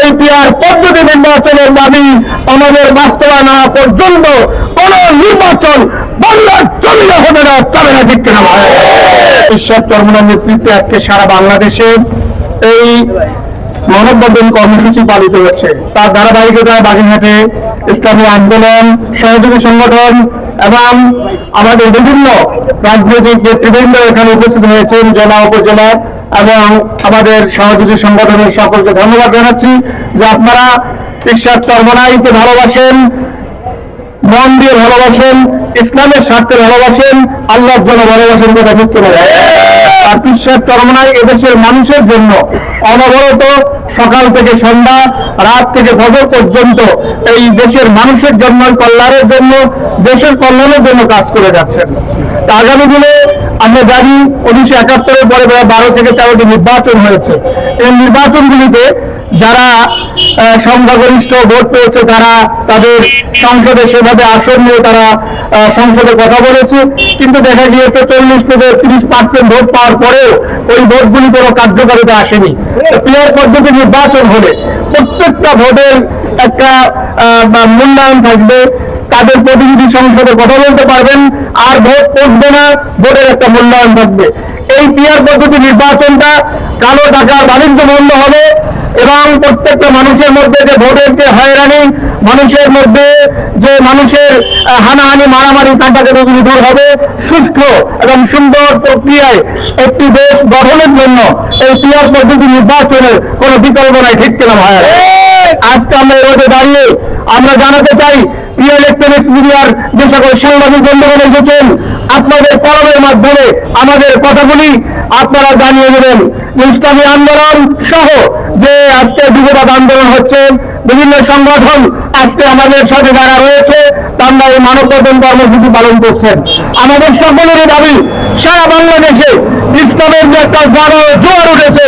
এই পিআর পদ্ধতি নির্বাচনের দাবি আমাদের বাস্তবায়ন না পর্যন্ত কোন নির্বাচন বাংলার জমিনে হবে না, তবে না ঠিক কিনা? ঈশ্বর চরমনার নেতৃত্বে আজকে সারা বাংলাদেশে এই মানববন্ধন কর্মসূচি পালিত হচ্ছে। তার ধারাবাহিকতায় বাগেরহাটে ইসলামী আন্দোলন, সহযোগী সংগঠন এবং আমাদের বিভিন্ন রাজনৈতিক নেতৃবৃন্দ এখানে উপস্থিত হয়েছেন, জেলা উপজেলা এবং আমাদের সহযোগী সংগঠনের সকলকে ধন্যবাদ জানাচ্ছি যে আপনারা ঈশ্বর চরমনাইকে ভালোবাসেন, মন দিয়ে ভালোবাসেন, ইসলামের স্বার্থে ভালোবাসেন, আল্লাহর জন্য ভালোবাসেন কথা ঠিক করে। আর ঈশ্বর চরমনাই এদেশের মানুষের জন্য অনবরত সকাল থেকে সন্ধ্যা, রাত থেকে ফজর পর্যন্ত এই দেশের মানুষের জন্য, কল্যাণের জন্য, দেশের কল্যাণের জন্য কাজ করে যাচ্ছেন। আগামী দিনে আমরা জানি 1971 পরে 12 থেকে 13টি নির্বাচন হয়েছে। এই নির্বাচনগুলিতে যারা সংখ্যাগরিষ্ঠ ভোট পেয়েছে তারা তাদের সংসদে সেভাবে আসন নিয়ে তারা সংসদে কথা বলেছে, কিন্তু দেখা গিয়েছে 40 থেকে 30% ভোট পাওয়ার পরেও ওই ভোটগুলি কোনো কার্যকারিতা আসেনি। পিআর পদ্ধতি নির্বাচন হলে প্রত্যেকটা ভোটের একটা মূল্যায়ন থাকবে, তাদের প্রতিনিধি সংসদে কথা বলতে পারবেন, আর ভোট পৌঁছবে না, ভোটের একটা মূল্যায়ন থাকবে। এই পিআর পদ্ধতি নির্বাচনটা কালো টাকার বাণিজ্য বন্ধ হবে এবং প্রত্যেকটা মানুষের মধ্যে যে ভোটের যে হয়রানি, মানুষের মধ্যে যে মানুষের হানাহানি, মারামারি, কাটাকাটি দূর হবে। সুষ্ঠু এবং সুন্দর প্রক্রিয়ায় একটি দেশ গঠনের জন্য এই পিআর পদ্ধতি নির্বাচনের কোনো বিকল্প নাই, ঠিক কিনা ভাই? আজকে আমরা এভাবে দাঁড়িয়ে আমরা জানাতে চাই, প্রিয় ইলেকট্রনিক্স মিডিয়ার যে সকল সাংবাদিক বন্ধুগণ এসেছেন, আপনাদের কলমের মাধ্যমে আমাদের কথাগুলি আপনারা জানিয়ে দেবেন। ইসলামী আন্দোলন সহ যে আজকে যুববাদ আন্দোলন হচ্ছে, বিভিন্ন সংগঠন আজকে আমাদের সাথে যারা রয়েছে তারা এই মানববন্ধন কর্মসূচি পালন করছেন। আমাদের সকলেরই দাবি, সারা বাংলাদেশে ইসলামের যে একটা বড় জোয়ার উঠেছে,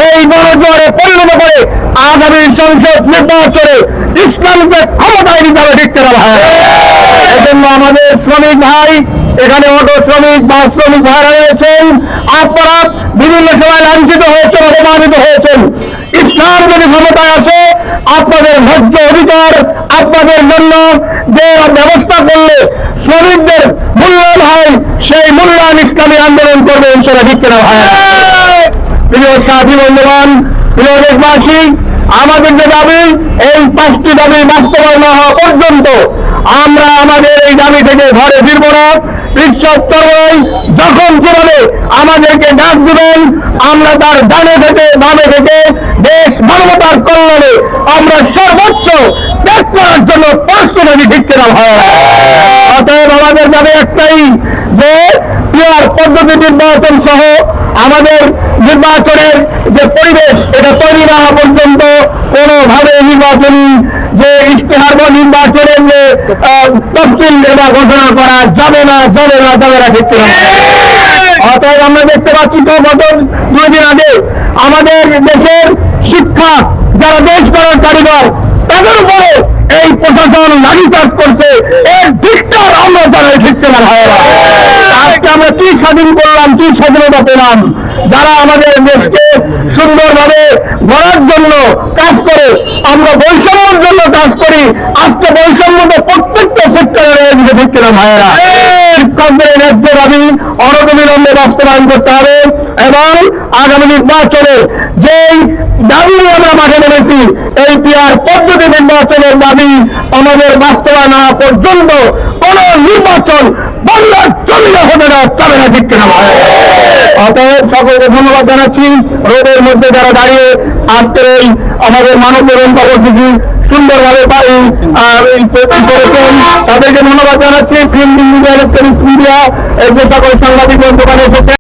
এই বড় জোয়ারে পরিণত করে আগামী সংসদ নির্বাচনে ইসলামকে ক্ষমতায় নিতে হবে, ঠিক করা হয়। এজন্য আমাদের শ্রমিক ভাই, এখানে অটো শ্রমিক, বাস শ্রমিক ভাইরা রয়েছেন, আপনারা বিভিন্ন সময় লাঞ্ছিত হয়েছেন, অপমানিত হয়েছেন। ইসলাম যদি ক্ষমতায় আসে, আপনাদের ন্যায্য অধিকার, আপনাদের জন্য যে ব্যবস্থা করলে শ্রমিকদের মূল্যায়ন হয়, সেই মূল্যায়ন ইসলামী আন্দোলন করবে ইনশাআল্লাহ, ঠিক কিনা ভাই? প্রিয় সাথী বন্ধুগণ, প্রিয় দেশবাসী, আমাদের যে দাবি, এই 5টি দাবি বাস্তবায়ন না হওয়া পর্যন্ত আমরা আমাদের এই দাবি থেকে ঘরে ফিরব না। ঈশ্বর চরমনাই যখন যেভাবে আমাদেরকে ডাক দিবেন, আমরা তার ডানে থেকে বামে থেকে দেশ মানবতার কল্যাণে আমরা সর্বোচ্চ ত্যাগ করার জন্য প্রস্তুত আছি, ঠিক কিনা ভাই? অতএব আমাদের দাবি একটাই যে পিআর পদ্ধতি নির্বাচন সহ আমাদের নির্বাচনের যে পরিবেশ, এটা তৈরি না হওয়া পর্যন্ত কোনোভাবে নির্বাচনী যে ইশতেহার বা নির্বাচনের যে তফসিল এটা ঘোষণা করা যাবে না, ঠিক কিনা? অতএব আমরা দেখতে পাচ্ছি তো গত 2 দিন আগে আমাদের দেশের শিক্ষা যারা দেশ করার কারিগর, তাদের উপরে এই প্রশাসন লাঠিচার্জ করছে। এর ধিক্কার আমরা জানাই, ঠিক কিনা ভাইয়েরা? আজকে আমরা কি স্বাধীন করলাম, কি স্বাধীনতা পেলাম? যারা আমাদের দেশকে সুন্দরভাবে গড়ার জন্য কাজ করে, আমরা বৈষম্যের জন্য কাজ করি, আজকে বৈষম্যকে প্রত্যেকটা সেক্টরে রয়ে গেছে, ঠিক কিনা ভাইয়েরা? শিক্ষকদের ন্যায্য দাবি অনতিবিলম্বে বাস্তবায়ন করতে হবে এবং আগামী নির্বাচনে যেই দাবি নিয়ে আমরা মাঠে নেমেছি, এই পিআর পদ্ধতি নির্বাচনের দাবি আমাদের বাস্তবায়ন না পর্যন্ত কোন নির্বাচন বাংলার জমিনে হবে না, তবে না, ঠিক কিনা ভাই? অতএব সকলকে ধন্যবাদ জানাচ্ছি। রোদের মধ্যে যারা দাঁড়িয়ে আজকের এই আমাদের মানববন্ধন কর্মসূচি সুন্দরভাবে করেছেন, তাদেরকে ধন্যবাদ জানাচ্ছি। ফিল্ম মিডিয়া, ইলেকট্রনিক্স মিডিয়া, এই যে সকল সাংবাদিক বন্ধুগণ এসেছেন।